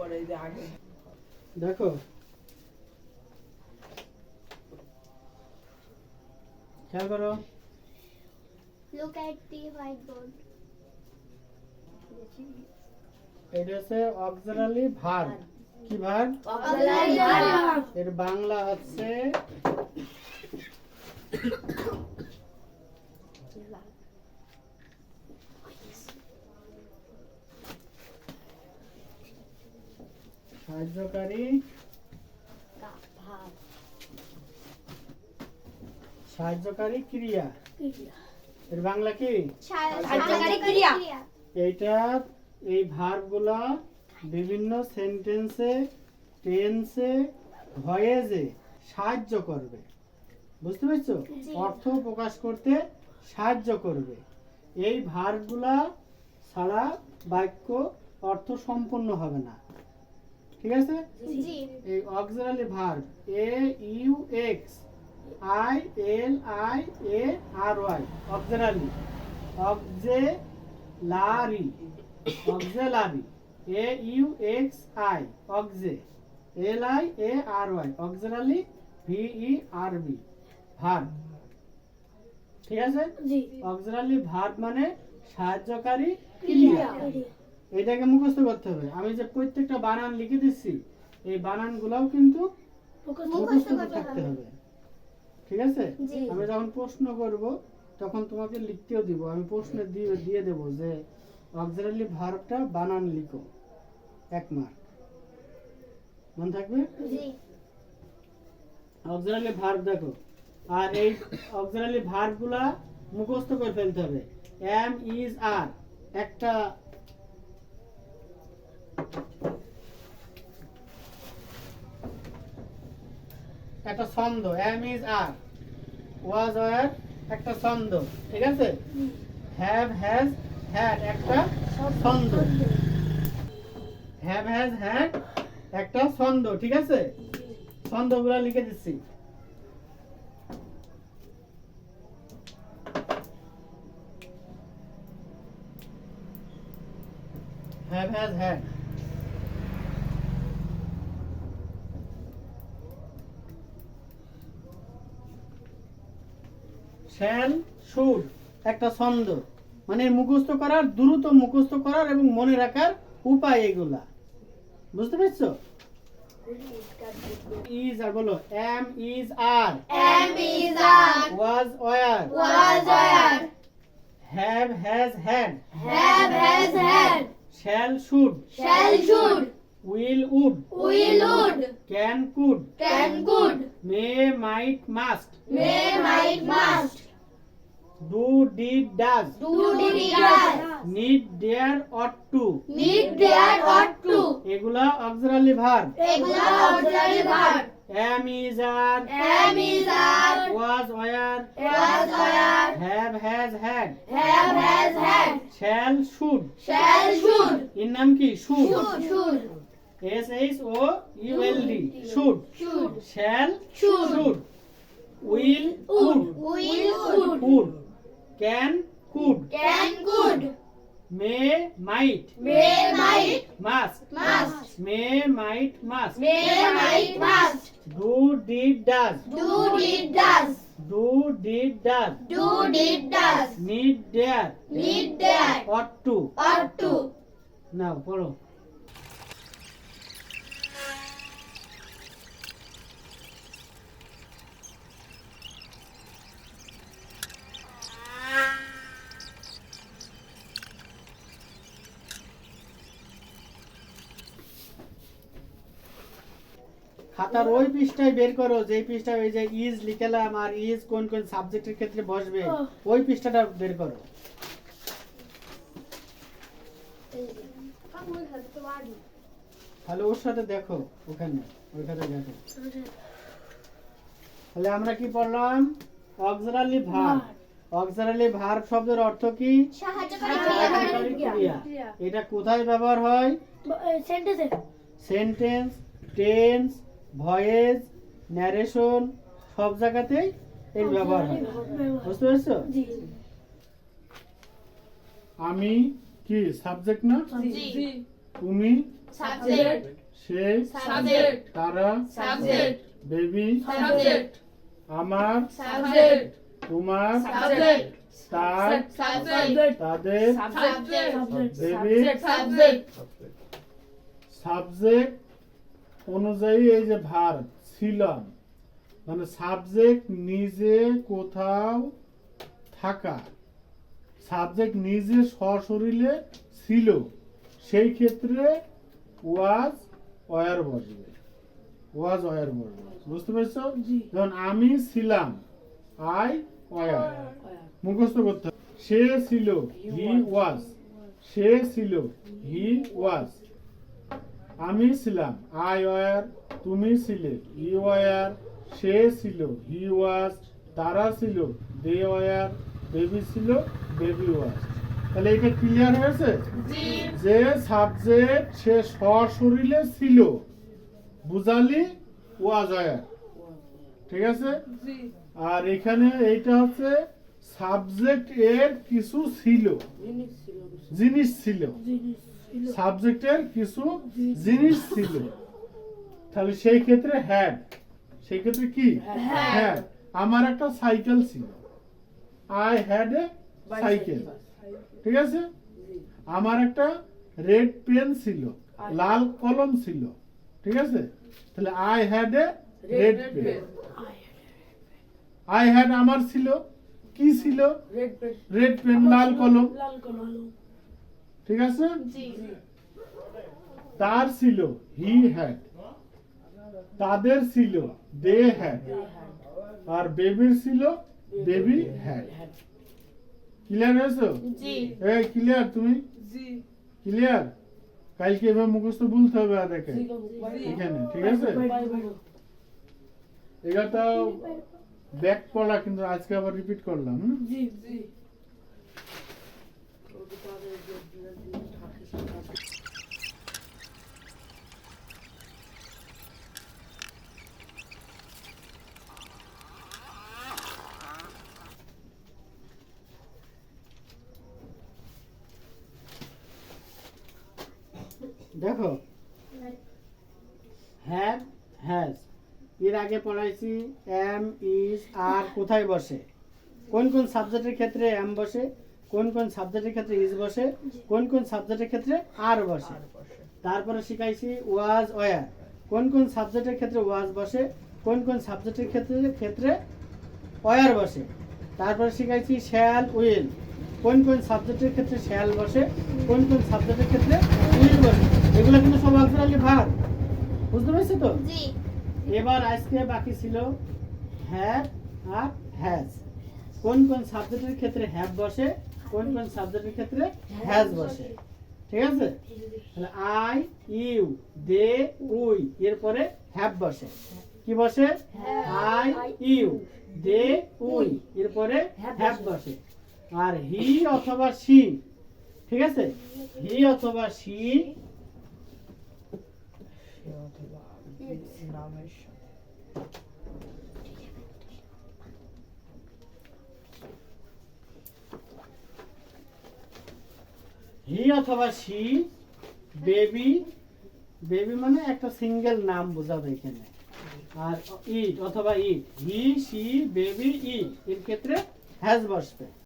করে এই যে আগে দেখো খেয়াল করো Look at the whiteboard. এটা হচ্ছে অক্সিলারি ভার্ব কি ভার্ব Auxiliary verb. এর বাংলা হচ্ছে সাহায্যকারী সাহায্যকারী ক্রিয়া এর বাংলা কি সাহায্যকারী ক্রিয়া। এইটা এই ভার্বগুলা বিভিন্ন সেন্টেন্সে টেন্সে ভয়েসে সাহায্য করবে বুঝতে পেরেছো অর্থ প্রকাশ করতে সাহায্য করবে এই ভার্বগুলা ছাড়া বাক্য অর্থ সম্পূর্ণ হবে না ঠিক আছে জি। এই auxiliary verb A U X I L I A R Y auxiliary auxiliary auxiliary A U X I aux L I A R Y auxiliary V E R B verb ঠিক আছে জি। অক্সিলারি ভার্ব মানে সাহায্যকারী ক্রিয়া এটাকে মুখস্থ করতে হবে আমি যে প্রত্যেকটা বানান লিখে দিচ্ছি এই বানানগুলোও কিন্তু মুখস্থ থাকতে হবে ঠিক আছে জি। আমি যখন প্রশ্ন করব তখন তোমাকে লিখতেও দিব আমি প্রশ্ন দিয়ে দেব যে অক্সিলারি ভার্বটা বানান লিখো 1 মার্ক মনে থাকবে জি। অক্সিলারি ভার্ব দেখো আর এই অক্সিলারি ভার্বগুলা মুখস্থ করে ফেলতে হবে এম ইজ আর একটা একটা ছন্দ am is are was were একটা ছন্দ ঠিক আছে হ্যাভ হ্যাজ হ্যাড একটা ছন্দ হ্যাভ হ্যাজ হ্যাড একটা ছন্দ ঠিক আছে ছন্দগুলো লিখে দিচ্ছি have has had shall should একটা ছন্দ মানে মুখস্থ করার দ্রুত মুখস্থ করার এবং মনে রাখার উপায় এগুলা বুঝতে পেরেছো ইজ আর বলো am is are Am is are. Was were Was were. Have has had Have has had. Shall should Shall should. Will would Will would. Can could Can could. May might must May might must. Do did does Do did does. Need dare ought to Need dare ought to. এগুলা auxiliary verb Regular auxiliary verb. Am is are Am is are. Was were Was were. Have has had Have has had. Shall should Shall should. এর নাম কি should Should. S H O U L D should Should. Shall Should. Should will Would. Would Will would. Could can could Can could. May might May might. Must Must. May might must May might must. Do did does Do did does. Do did does Do did does. Need dare Need dare. Ought to Ought to. নাও পড়ো খাতার ওই পৃষ্ঠায় বের করো যে পৃষ্ঠায় ওই যে ইজ লিখলাম আর ইজ কোন কোন সাবজেক্টের ক্ষেত্রে বসবে ওই পৃষ্ঠাটা বের করো তাহলে ওর সাথে দেখো ওখানে ওইখানে দেখো তাহলে আমরা কি পড়লাম অক্সিলারি ভার্ব অক্সিলারি ভার্ব শব্দের অর্থ কি সাহায্যকারী ক্রিয়া এটা কোথায় ব্যবহার হয় সেন্টেন্স টেন্স ভয়েস ন্যারেশন সব জায়গাতেই এর ব্যবহার হয় বুঝতে পেরেছো আমি কি সাবজেক্ট না জি তুমি Subject. সে, Subject. তারা, Subject. Baby, Subject. আমার, Subject. তোমার, Subject. তার, Subject. তাদের, Subject. Baby, Subject. সাবজেক্ট অনুযায়ী এই যে ভার্ব ছিলাম, মানে সাবজেক্ট নিজে কোথাও থাকা, সাবজেক্ট নিজে সশরীরে ছিল, সেই ক্ষেত্রে ওয়াজ ওয়ার বসবে, ওয়াজ ওয়ার বসবে, বুঝতে পেরেছো? যেমন আমি ছিলাম, আই ওয়ার, মুখস্থ করতে হবে। সে ছিল, হি ওয়াজ, সে ছিল, হি ওয়াজ। আমি ছিলাম, আই ওয়ার, তুমি ছিলে, ইউ ওয়ার, সে ছিল, হি ওয়াজ, তারা ছিল, দে ওয়ার, বেবি ছিল, বেবি ওয়াজ। তাহলে এটা ক্লিয়ার হয়েছে যে সাবজেক্ট সে সশরীরে ছিল, বুঝালি ওয়াজ ওয়ার, ঠিক আছে? আর এখানে এইটা হচ্ছে সাবজেক্ট এর কিছু ছিল, জিনিস ছিল, সাবজেক্টের কিছু জিনিস ছিল, তাহলে সেই ক্ষেত্রে হ্যাড, সেই ক্ষেত্রে কি হ্যাড। আমার একটা সাইকেল ছিল, আই হ্যাড এ সাইকেল, ঠিক আছে? আমার একটা রেড পেন ছিল, লাল কলম ছিল, ঠিক আছে? তাহলে I had a red pen. I had আমার ছিল, কি ছিল? রেড পেন, লাল কলম, ঠিক আছে? তার ছিল, হি হ্যাড, তাদের ছিল, দে হ্যাড, আর বেবির ছিল, বেবি হ্যাড। ক্লিয়ার হয়েছে? এই ক্লিয়ার? তুমি ক্লিয়ার? কালকে এবার মুখস্থ বলতে হবে আর এখানে, ঠিক আছে? এটা ব্যাক পড়া, কিন্তু আজকে আবার রিপিট করলাম। দেখো, হ্যাভ, হ্যাজ, এর আগে পড়াইছি এম, ইজ, আর কোথায় বসে, কোন কোন সাবজেক্টের ক্ষেত্রে এম বসে, কোন কোন সাবজেক্টের ক্ষেত্রে ইজ বসে, কোন কোন সাবজেক্টের ক্ষেত্রে আর বসে। তারপরে শিখাইছি ওয়াজ ওয়ার, কোন কোন সাবজেক্টের ক্ষেত্রে ওয়াজ বসে, কোন কোন সাবজেক্টের ক্ষেত্রে ওয়ার বসে। তারপরে শিখাইছি শ্যাল, উইল, কোন কোন সাবজেক্টের ক্ষেত্রে শ্যাল বসে, কোন কোন সাবজেক্টের ক্ষেত্রে উইল বসে। এগুলো কিন্তু সব অক্সিলারি ভার্ব, বুঝতে পেরেছো তো? এবার আজকে বাকি ছিল হ্যাভ আর হ্যাজ, কোন কোন সাবজেক্টের ক্ষেত্রে হ্যাভ বসে, কোন কোন সাবজেক্টের ক্ষেত্রে হ্যাজ বসে, ঠিক আছে? তাহলে আই, ইউ, দে, উই, এরপরে হ্যাভ বসে, কি বসে? আই, ইউ, দে, উই, এরপরে হ্যাভ বসে। আর হি অথবা সি, ঠিক আছে? হি অথবা সি, হি অথবা সি, বেবি, বেবি মানে একটা সিঙ্গেল নাম বোঝাবে এখানে। আর ইট অথবা ইট, হি, সি, বেবি, ইট, এর ক্ষেত্রে হ্যাজ বসবে।